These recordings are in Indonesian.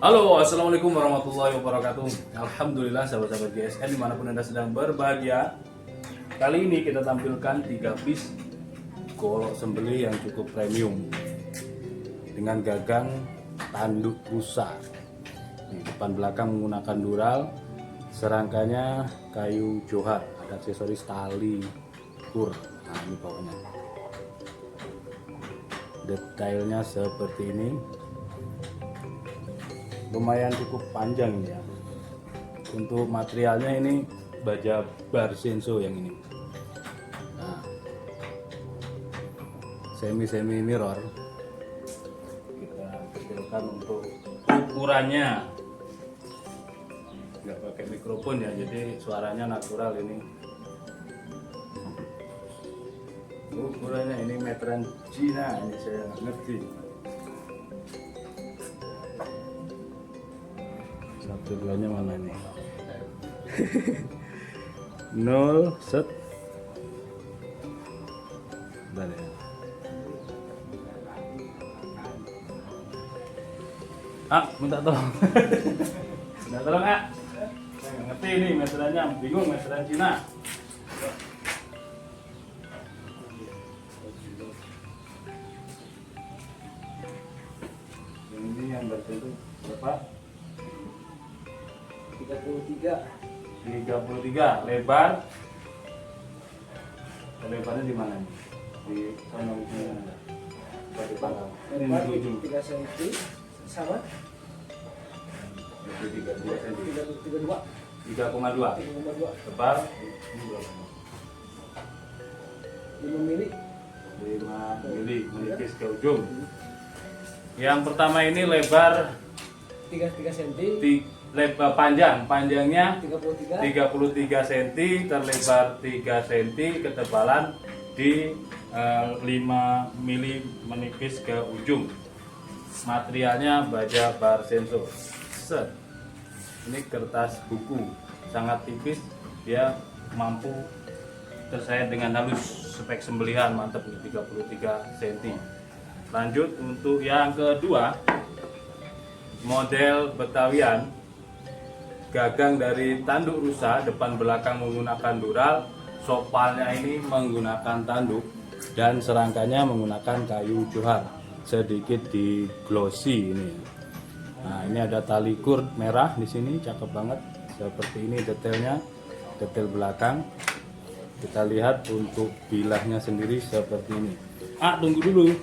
Halo, assalamualaikum warahmatullahi wabarakatuh. Alhamdulillah sahabat-sahabat GSN dimanapun anda sedang berbahagia. Kali ini kita tampilkan 3 piece golok sembelih yang cukup premium dengan gagang tanduk rusa. Di depan belakang menggunakan dural, serangkanya kayu johar, ada aksesoris tali kur. Nah ini pokoknya detailnya seperti ini. Lumayan cukup panjang ya. Untuk materialnya ini baja bar Sensho yang ini. Nah, semi mirror. Kita kecilkan untuk ukurannya. Nggak pakai mikrofon ya, jadi suaranya natural ini. Ukurannya ini meteran Cina, ini saya nggak ngerti. Satu duanya mana nih? 0 set. Bentar ya. Minta tolong. Minta tolong saya nggak ngerti ini meterannya, bingung meteran Cina. Ini yang berbentuk berapa? 33 lebar. Lebarnya di mana nih? Di sana ujungnya. Di pangkal. Ini di ujung 3 cm sama 32 cm. 3,2 Lebar 5 mili 5 mili menipis ke ujung. Yang pertama ini lebar 3 cm lebar panjangnya 33 cm, terlebar 3 cm, ketebalan di 5 mili menipis ke ujung. Materialnya baja bar Sensho. Set. Ini kertas buku, sangat tipis, dia mampu tersayat dengan halus, spek sembelihan mantap nih 33 cm. Lanjut untuk yang kedua, model Betawian, gagang dari tanduk rusa, depan belakang menggunakan dural, sopalnya ini menggunakan tanduk, dan serangkanya menggunakan kayu johar, sedikit di glossy ini. Nah ini ada tali kur merah di sini, cakep banget, seperti ini detailnya, detail belakang. Kita lihat untuk bilahnya sendiri seperti ini. Tunggu dulu,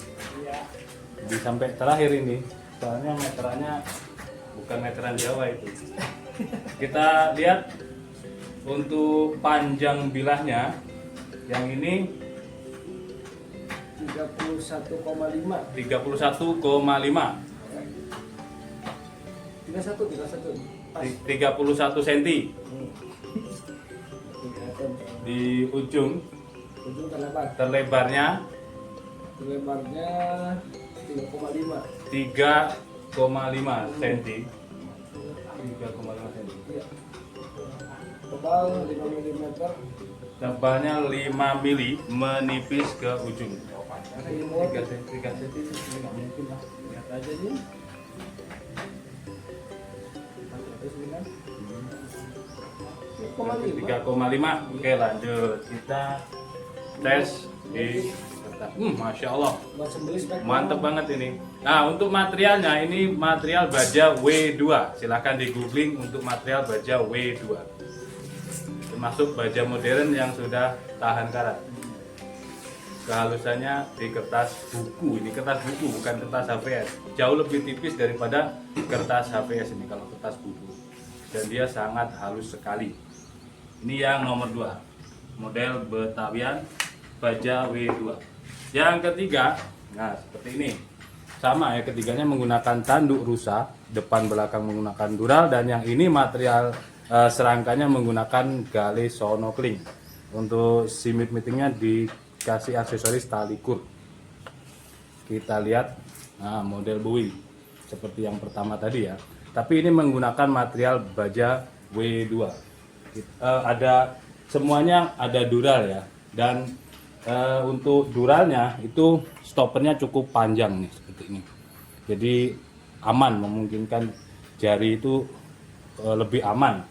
di sampai terakhir ini, soalnya meterannya bukan meteran Jawa itu. Kita lihat untuk panjang bilahnya, yang ini 31,5 31 cm di ujung terlebarnya 3,5 cm. 3,5 cm. Tebal 5 mm. Tebalnya 5 mili menipis ke ujung. 3 cm ini nggak mungkin lah. Lihat aja nih. 3,5. Oke lanjut, kita tes di kertas. Masya Allah, mantep banget ini. Nah untuk materialnya, ini material baja W2. Silahkan di googling untuk material baja W2, termasuk baja modern yang sudah tahan karat. Kehalusannya di kertas buku, ini kertas buku bukan kertas HVS, jauh lebih tipis daripada kertas HVS ini kalau kertas buku, dan dia sangat halus sekali. Ini yang nomor 2, model Betawian baja W2. Yang ketiga, nah seperti ini, sama ya, ketiganya menggunakan tanduk rusa, depan belakang menggunakan dural, dan yang ini material serangkanya menggunakan gale sonokling. Untuk simit meetingnya dikasih aksesoris tali kur. Kita lihat, nah model buoy seperti yang pertama tadi ya, tapi ini menggunakan material baja W2. Ada semuanya ada dural ya, dan untuk duralnya itu stoppernya cukup panjang nih seperti ini, jadi aman, memungkinkan jari itu lebih aman.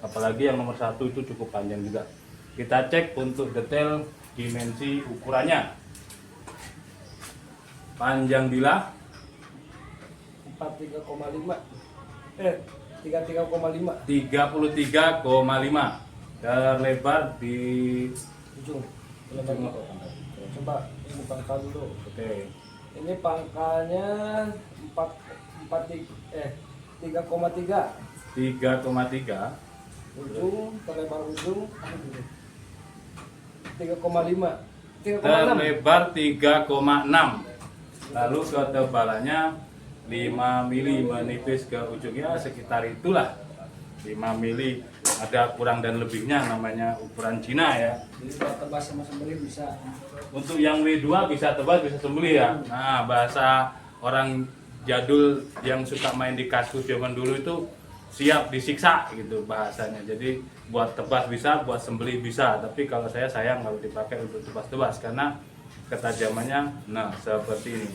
Apalagi yang nomor 1 itu cukup panjang juga. Kita cek untuk detail dimensi ukurannya. Panjang bilah 43,5. 33,5 33,5. Lebar di ujung. ujung. Coba ini pangkal dulu. Oke. Ini pangkalnya 3,3. 3,3. Ujung terlebar ujung 3,5. 3,6. Terlebar 3,6. Lalu ketebalannya 5 mili menipis ke ujungnya sekitar itulah 5 mili, ada kurang dan lebihnya, namanya ukuran Cina ya. Jadi buat tebas sama sembelih bisa. Untuk yang W2 bisa tebas bisa sembelih ya. Nah, bahasa orang jadul yang suka main di kaskus zaman dulu itu siap disiksa gitu bahasanya. Jadi buat tebas bisa, buat sembelih bisa. Tapi kalau saya sayang kalau dipakai untuk tebas-tebas karena ketajamannya nah seperti ini.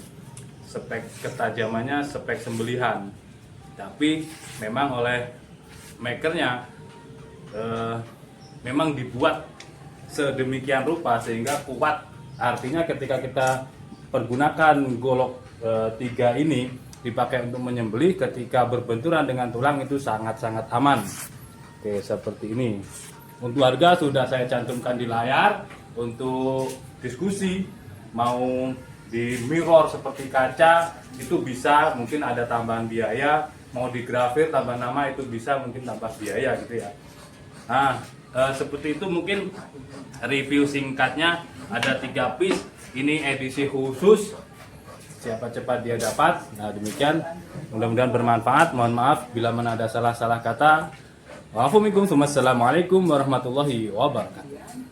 Spek ketajamannya spek sembelihan. Tapi memang oleh makernya memang dibuat sedemikian rupa sehingga kuat. Artinya ketika kita pergunakan golok 3 ini dipakai untuk menyembelih, ketika berbenturan dengan tulang itu sangat-sangat aman. Oke, seperti ini. Untuk harga sudah saya cantumkan di layar. Untuk diskusi mau di mirror seperti kaca itu bisa, mungkin ada tambahan biaya. Mau digrafir tambah nama itu bisa, mungkin tambah biaya gitu ya. Nah, seperti itu mungkin review singkatnya. Ada 3 piece, ini edisi khusus, siapa cepat dia dapat. Nah demikian, mudah-mudahan bermanfaat. Mohon maaf bila mana ada salah-salah kata. Wassalamualaikum warahmatullahi wabarakatuh.